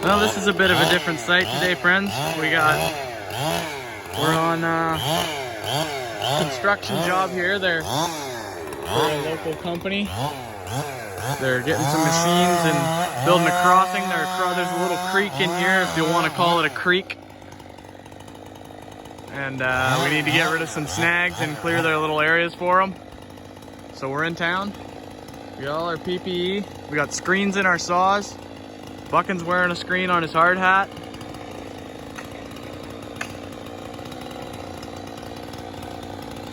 Well, this is a bit of a different site today, friends. We're on a construction job here. They're a local company. They're getting some machines and building a crossing. There's a little creek in here, if you want to call it a creek. And we need to get rid of some snags and clear their little areas for them. So we're in town. We got all our PPE. We got screens in our saws. Buchan's wearing a screen on his hard hat.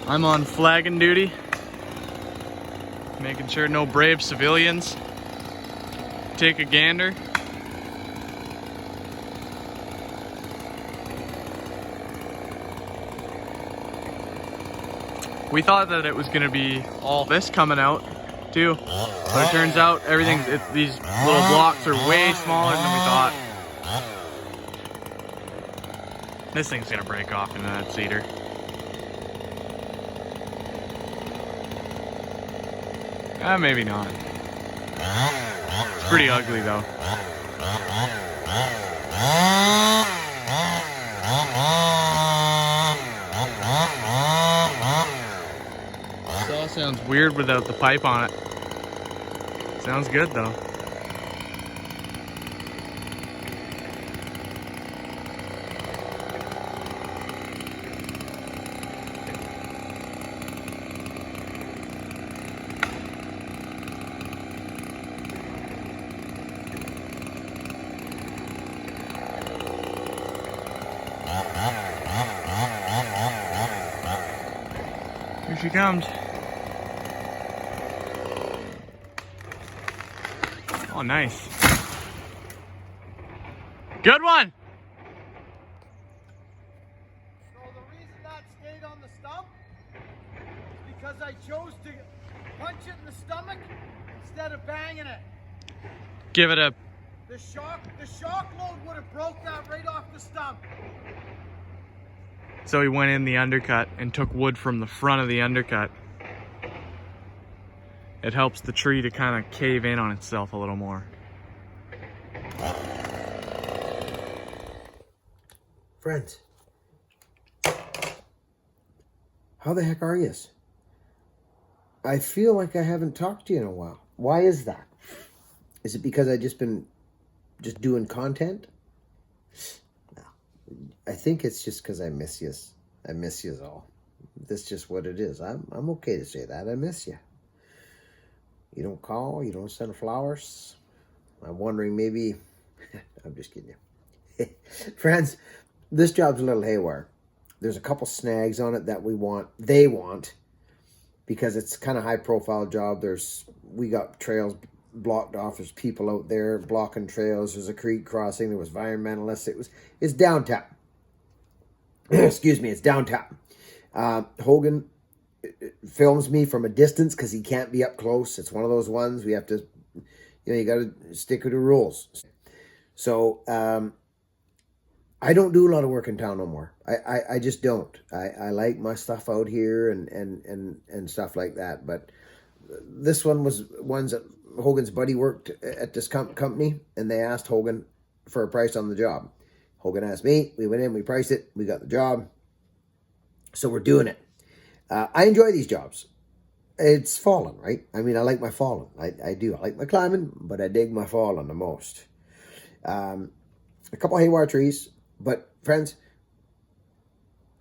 I'm on flagging duty, making sure no brave civilians take a gander. We thought that it was going to be all this coming out too, but it turns out these little blocks are way smaller than we thought. This thing's going to break off into that cedar. Maybe not. It's pretty ugly though. Saw sounds weird without the pipe on it. Sounds good though. Here she comes. Oh, nice. Good one. So the reason that stayed on the stump is because I chose to punch it in the stomach instead of banging it. Give it a... The shock load would have broke that right off the stump. So he went in the undercut and took wood from the front of the undercut. It helps the tree to kind of cave in on itself a little more. Friends, how the heck are you? I feel like I haven't talked to you in a while. Why is that? Is it because I've just been doing content? No. I think it's just because I miss you. I miss you all. That's just what it is. I'm okay to say that. I miss you. You don't call. You don't send flowers. I'm wondering maybe... I'm just kidding you. Friends, this job's a little haywire. There's a couple snags on it that they want, because it's kind of high profile job. We got trails blocked off. There's people out there blocking trails. There's a creek crossing. There was environmentalists. It's downtown. Excuse me, it's downtown. Hogan films me from a distance because he can't be up close. It's one of those ones we have to, you got to stick with the rules. So I don't do a lot of work in town no more. I just don't. I like my stuff out here and stuff like that. But this one was ones that Hogan's buddy worked at this company, and they asked Hogan for a price on the job. Hogan asked me, we went in, we priced it, we got the job. So we're doing it. I enjoy these jobs. It's falling, right? I mean, I like my falling. I do. I like my climbing, but I dig my falling the most. A couple haywire trees, but friends,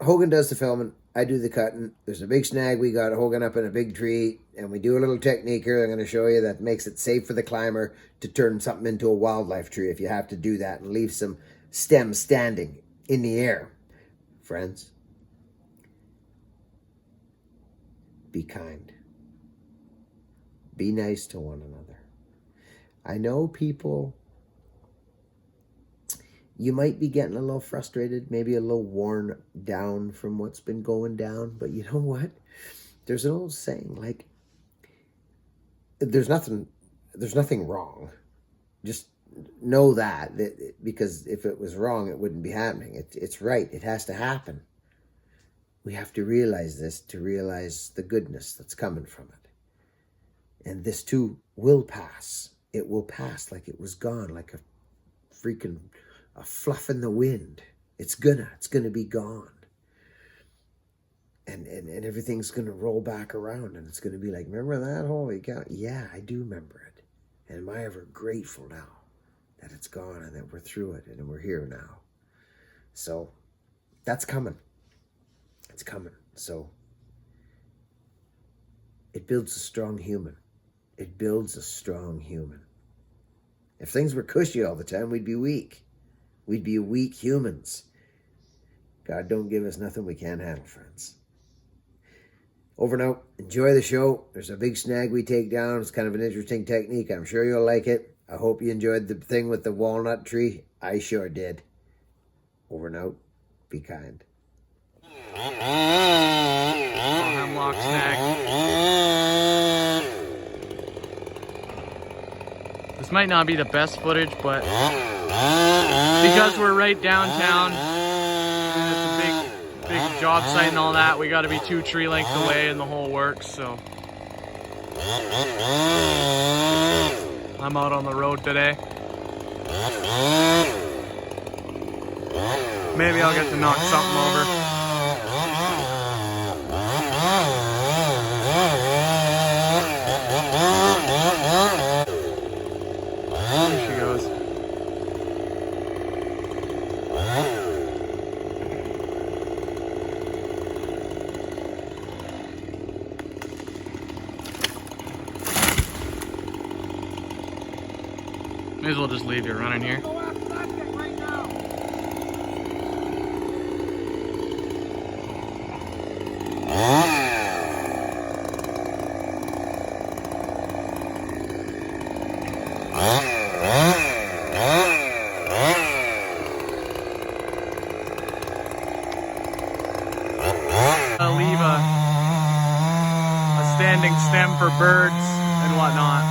Hogan does the filming, I do the cutting. There's a big snag. We got Hogan up in a big tree, and we do a little technique here I'm going to show you that makes it safe for the climber to turn something into a wildlife tree if you have to do that, and leave some stems standing in the air. Friends, be kind. Be nice to one another. I know people, you might be getting a little frustrated, maybe a little worn down from what's been going down, but you know what? There's an old saying, like, there's nothing wrong. Just know that because if it was wrong, it wouldn't be happening. It's right. It has to happen. We have to realize this to realize the goodness that's coming from it. And this too will pass. It will pass like it was gone, like a freaking a fluff in the wind. It's gonna be gone. And everything's gonna roll back around, and it's gonna be like, remember that? Holy cow. Yeah, I do remember it. And am I ever grateful now that it's gone and that we're through it and we're here now. So that's coming. It's coming. So it builds a strong human. It builds a strong human. If things were cushy all the time, we'd be weak. We'd be weak humans. God don't give us nothing we can't handle, friends. Over and out. Enjoy the show. There's a big snag we take down. It's kind of an interesting technique. I'm sure you'll like it. I hope you enjoyed the thing with the walnut tree. I sure did. Over and out. Be kind. Hemlock snag. This might not be the best footage, but because we're right downtown and it's a big job site and all that, we got to be 2 tree lengths away and the whole works. So I'm out on the road today. Maybe I'll get to knock something over. There she goes. May as well just leave you running here. Go after that thing right now. Leave a standing stem for birds and whatnot.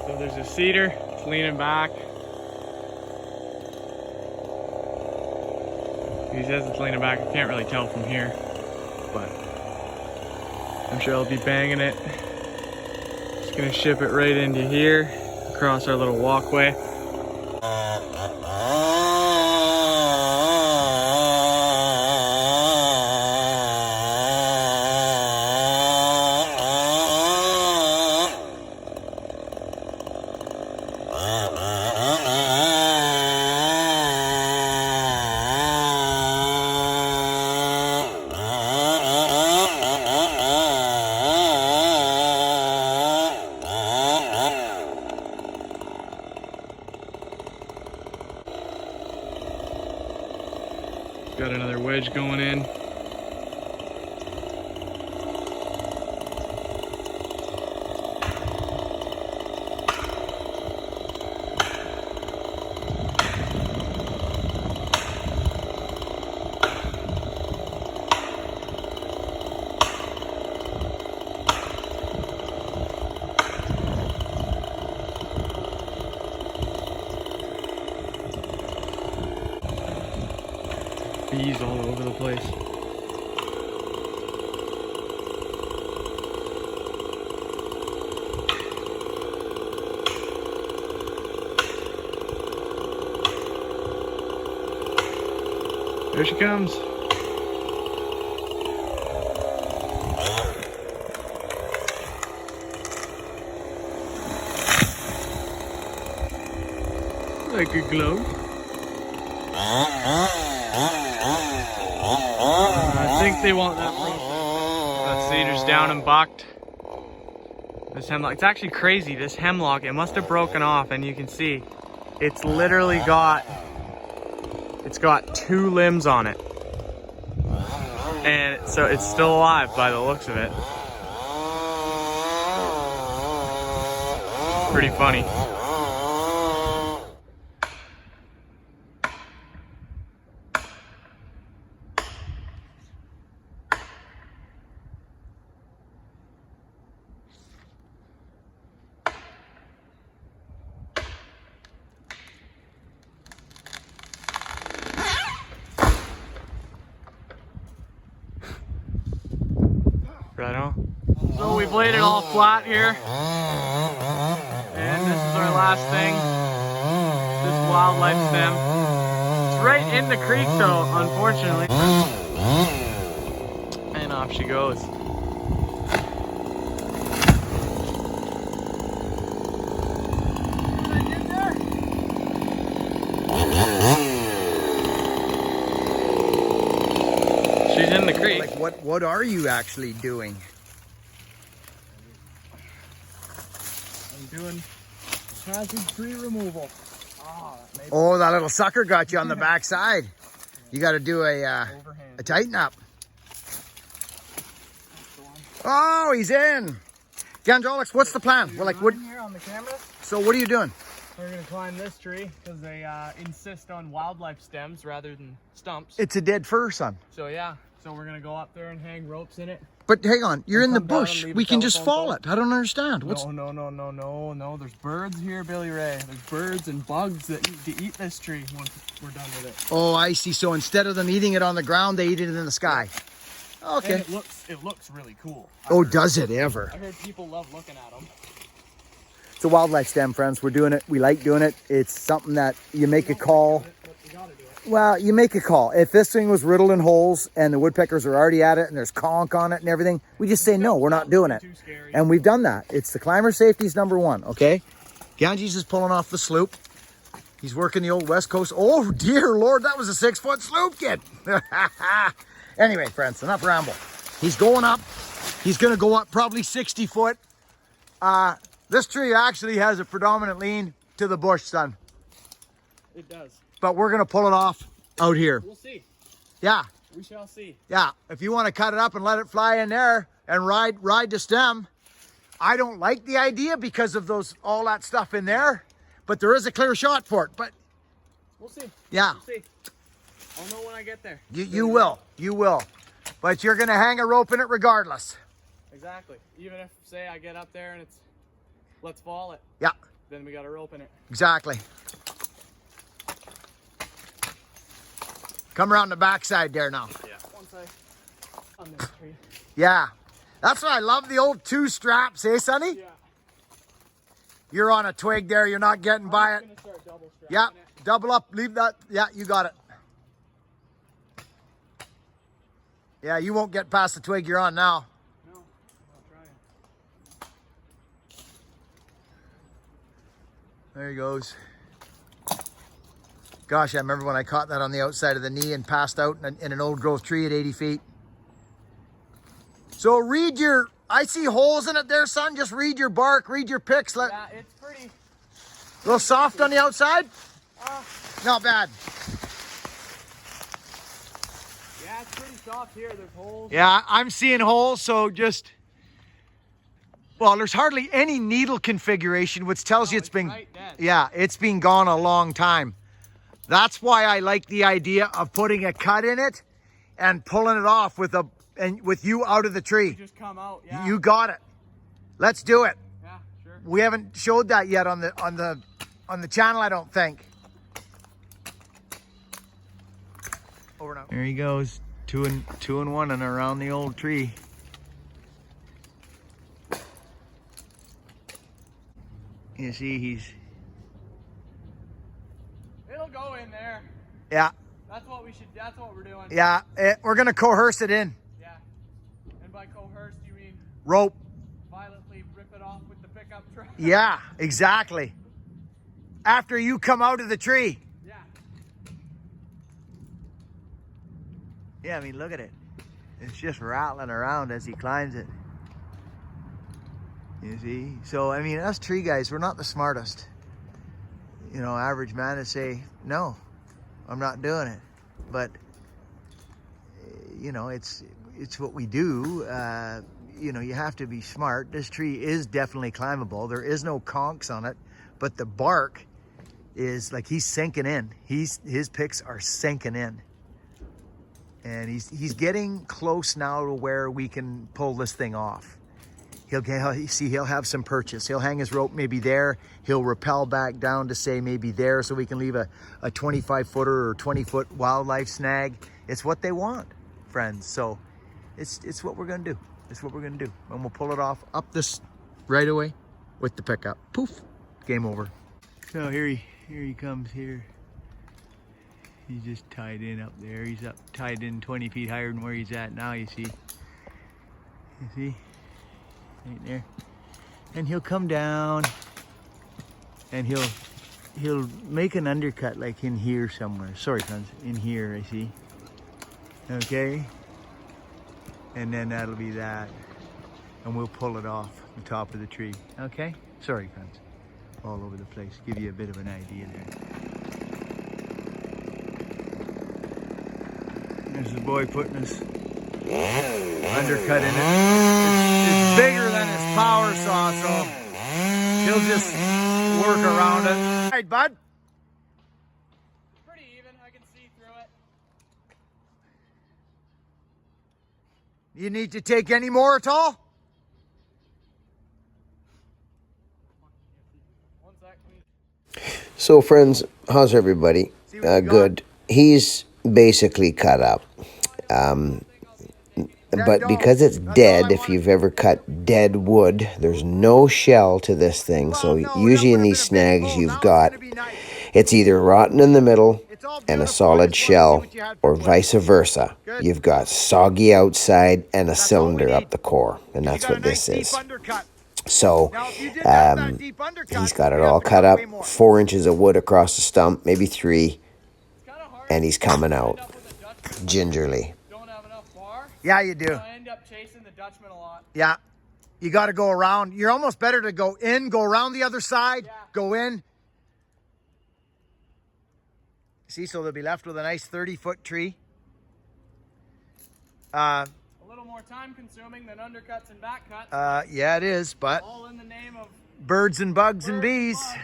So there's a cedar, it's leaning back. He says it's leaning back, I can't really tell from here, but I'm sure I'll be banging it. Just gonna ship it right into here, across our little walkway. Got another wedge going in. Bees all over the place. There she comes. Like a glow. I think they want that process. That cedar's down and bucked. This hemlock, it's actually crazy. This hemlock, it must have broken off, and you can see it's literally got, it's got 2 limbs on it. And so it's still alive by the looks of it. Pretty funny. Right on. So we've laid it all flat here. And this is our last thing. This wildlife stem. It's right in the creek though, unfortunately. And off she goes. She's in the creek. Like what are you actually doing? I'm doing hazard tree removal. Oh, that little sucker got you on the back side. You got to do a tighten up. Oh, he's in. Gandrolix, what's the plan? Well, like, what? Here on the cameras. So what are you doing? We're gonna climb this tree because they insist on wildlife stems rather than stumps. It's a dead fir, son. So yeah, so we're gonna go up there and hang ropes in it. But hang on, you're in the come down and bush. leave We a can just telephone fall pole. it. I don't understand. What's? No. There's birds here, Billy Ray. There's birds and bugs that need to eat this tree once we're done with it. Oh, I see. So instead of them eating it on the ground, they eat it in the sky. Okay. And it looks really cool. Oh, does it ever? I heard people love looking at them. It's a wildlife stem, friends. We're doing it. We like doing it. It's something that you make a call. But you gotta do it. Well, you make a call. If this thing was riddled in holes and the woodpeckers are already at it and there's conch on it and everything, we just say, no, we're not doing it. Too scary. And we've done that. It's the climber safety's #1, okay? Ganges is pulling off the sloop. He's working the old West Coast. Oh, dear Lord, that was a 6-foot sloop, kid. Anyway, friends, enough ramble. He's going up. He's going to go up probably 60 foot. This tree actually has a predominant lean to the bush, son. It does. But we're going to pull it off out here. We'll see. Yeah. We shall see. Yeah, if you want to cut it up and let it fly in there and ride the stem, I don't like the idea because of all that stuff in there, but there is a clear shot for it. But We'll see. yeah, We'll see. I'll know when I get there. you will, but you're gonna hang a rope in it regardless. Exactly. Even if, say, I get up there and it's, let's fall it, Yeah, then we got a rope in it. exactly. Come around the backside there now. Yeah. Once I on this tree. Yeah, that's why I love the old 2 straps, eh, Sonny? Yeah. You're on a twig there. You're not getting by I'm it. gonna start double strapping Yeah, it. double up. Leave that. Yeah, you got it. Yeah, you won't get past the twig you're on now. No, I'll try it. There he goes. Gosh, I remember when I caught that on the outside of the knee and passed out in an old growth tree at 80 feet. So read your, I see holes in it there, son. Just read your bark, read your picks. Yeah, it's pretty. A little soft on the outside? Not bad. Yeah, it's pretty soft here. There's holes. Yeah, I'm seeing holes, so just, well, there's hardly any needle configuration, which tells you it's been, right dead. yeah, it's been gone a long time. That's why I like the idea of putting a cut in it and pulling it off with you out of the tree. Just come out. Yeah. You got it. Let's do it. Yeah, sure. We haven't showed that yet on the channel, I don't think. Over now. There he goes, two and one and around the old tree. You see, he's, It'll go in there. yeah, That's what we're doing. yeah. We're gonna coerce it in. Yeah. And by coerced, you mean Rope. violently rip it off with the pickup truck? Yeah, exactly. After you come out of the tree. Yeah. Yeah, I mean, look at it. It's just rattling around as he climbs it. You see? So, I mean, us tree guys, we're not the smartest. You know, average man would say, no, I'm not doing it. But, you know, it's what we do. You know, you have to be smart. This tree is definitely climbable. There is no conks on it, but the bark is like he's sinking in. His picks are sinking in. And he's getting close now to where we can pull this thing off. He'll have some purchase. He'll hang his rope maybe there. He'll rappel back down to say maybe there, so we can leave a 25-footer or 20-foot wildlife snag. It's what they want, friends. So it's what we're gonna do. It's what we're gonna do. And we'll pull it off up this right away with the pickup. Poof, game over. So here he comes here. He's just tied in up there. He's up tied in 20 feet higher than where he's at now, you see. You see? Right there. And he'll come down and he'll make an undercut like in here somewhere. Sorry, friends, in here, I see. Okay. And then that'll be that. And we'll pull it off the top of the tree. Okay? Sorry, friends. All over the place. Give you a bit of an idea there. There's the boy putting his undercut in it. It's bigger than his power saw, so he'll just work around it. All right, bud. Pretty even. I can see through it. You need to take any more at all? One sec. So friends, how's everybody? Good. He's basically cut up. But because it's dead, if you've ever cut dead wood, there's no shell to this thing. So usually in these snags you've got, it's either rotten in the middle and a solid shell, or vice versa. You've got soggy outside and a cylinder up the core, and that's what this is. So he's got it all cut up, 4 inches of wood across the stump, maybe 3, and he's coming out gingerly. Yeah, you do. I end up chasing the Dutchman a lot. Yeah. You got to go around. You're almost better to go in, go around the other side, Yeah. go in. See, so they'll be left with a nice 30-foot tree. A little more time consuming than undercuts and back cuts. Yeah, it is, but All in the name of birds and bugs and bees. bugs.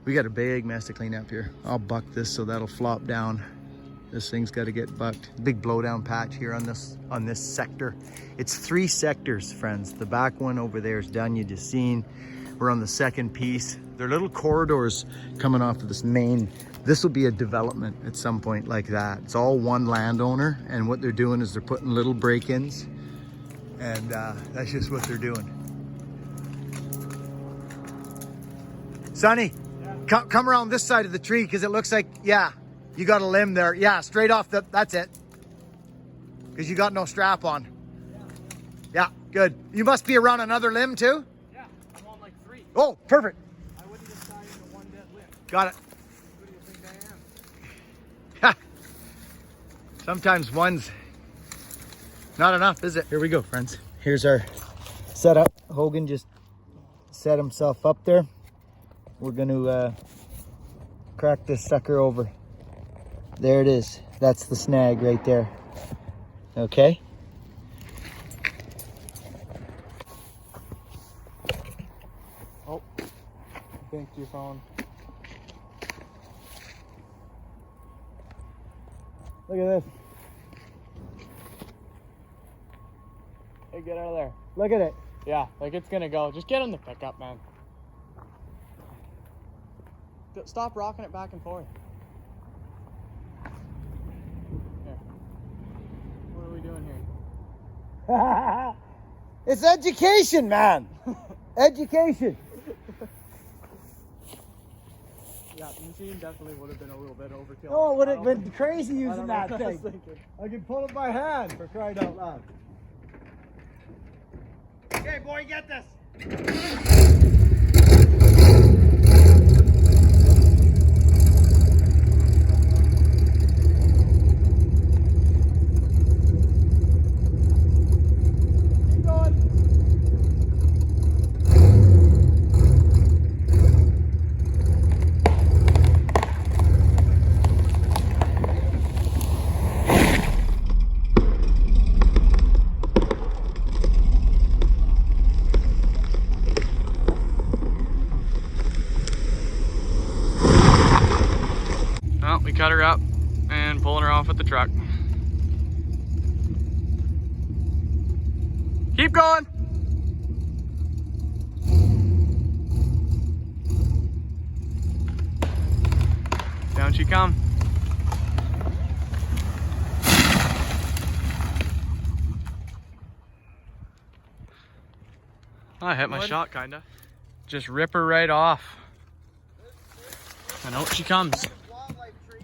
We got a big mess to clean up here. I'll buck this so that'll flop down. This thing's got to get bucked. Big blowdown patch here on this sector. It's 3 sectors, friends. The back one over there is done. You just seen. We're on the second piece. There are little corridors coming off of this main. This will be a development at some point like that. It's all one landowner, and what they're doing is they're putting little break-ins, and that's just what they're doing. Sonny, yeah. Come around this side of the tree, because it looks like, yeah, you got a limb there. Yeah, straight off that's it. Because you got no strap on. Yeah, good. You must be around another limb too? Yeah, I'm on like 3. Oh, perfect. I wouldn't just tie into one dead limb. Got it. Who do you think I am? Sometimes one's not enough, is it? Here we go, friends. Here's our setup. Hogan just set himself up there. We're going to crack this sucker over. There it is. That's the snag right there. Okay. Oh, I think your phone. Look at this. Hey, get out of there. Look at it. Yeah, like it's gonna go. Just get in the pickup, man. Stop rocking it back and forth. Here. What are we doing here? It's education, man. Education. Yeah, the machine definitely would have been a little bit overkill. Oh, it would have I don't been think- crazy I using don't know that what I was thing. thinking. I can pull it by hand, for crying out loud. Okay, boy, get this. Keep going. cut her up and pulling her off with the truck. Keep going. Down she come. I hit my shot, kinda. Just rip her right off. And out she comes. Wildlife tree.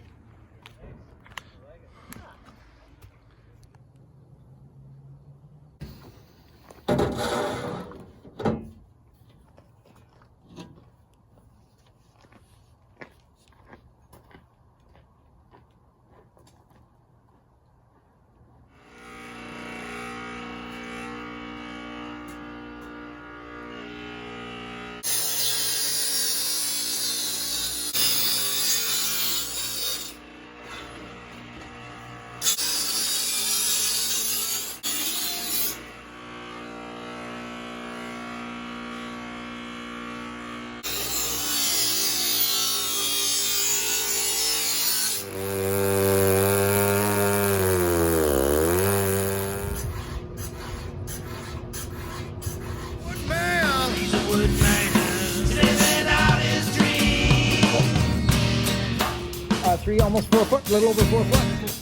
Three, almost 4 foot, a little over 4 foot.